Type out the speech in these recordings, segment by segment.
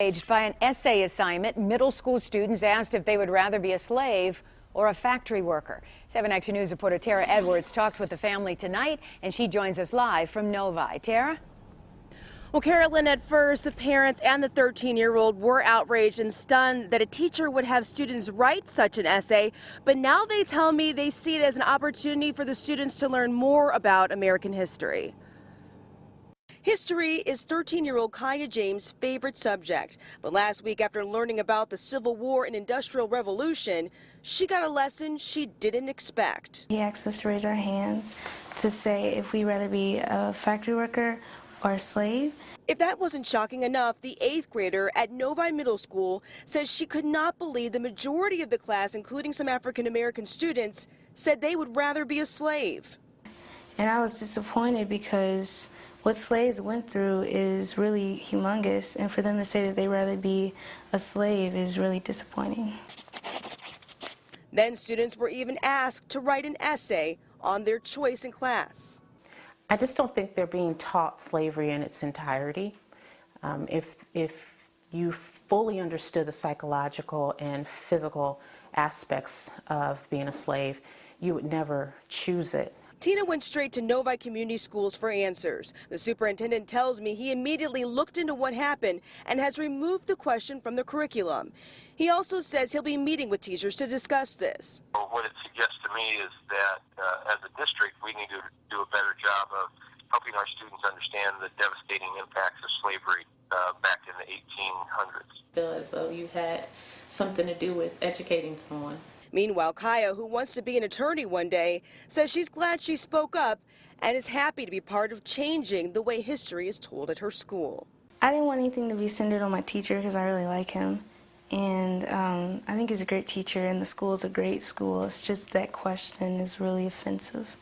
Outraged by an essay assignment, middle school students asked if they would rather be a slave or a factory worker. 7 Action News reporter Tara Edwards talked with the family tonight, and she joins us live from Novi. Tara? Well, Carolyn, at first, the parents and the 13-year-old were outraged and stunned that a teacher would have students write such an essay. But now they tell me they see it as an opportunity for the students to learn more about American history. History is 13-year-old Kaya James' favorite subject. But last week, after learning about the Civil War and Industrial Revolution, she got a lesson she didn't expect. He asked us to raise our hands to say if we'd rather be a factory worker or a slave. If that wasn't shocking enough, the 8th grader at Novi Middle School says she could not believe the majority of the class, including some African-American students, said they would rather be a slave. And I was disappointed because what slaves went through is really humongous, and for them to say that they'd rather be a slave is really disappointing. Then students were even asked to write an essay on their choice in class. I just don't think they're being taught slavery in its entirety. If you fully understood the psychological and physical aspects of being a slave, you would never choose it. Tina went straight to Novi Community Schools for answers. The superintendent tells me he immediately looked into what happened and has removed the question from the curriculum. He also says he'll be meeting with teachers to discuss this. What it suggests to me is that as a district, we need to do a better job of helping our students understand the devastating impacts of slavery back in the 1800s. Feel as though you had something to do with educating someone. Meanwhile, Kaya, who wants to be an attorney one day, says she's glad she spoke up and is happy to be part of changing the way history is told at her school. I didn't want anything to be centered on my teacher because I really like him. And I think he's a great teacher, and the school is a great school. It's just that question is really offensive,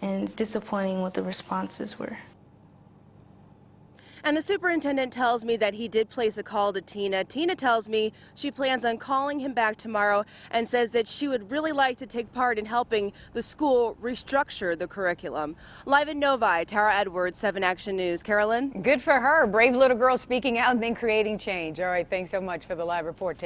and it's disappointing what the responses were. And the superintendent tells me that he did place a call to Tina. Tina tells me she plans on calling him back tomorrow and says that she would really like to take part in helping the school restructure the curriculum. Live in Novi, Tara Edwards, 7 Action News. Carolyn? Good for her. Brave little girl speaking out and then creating change. All right, thanks so much for the live report, Tara.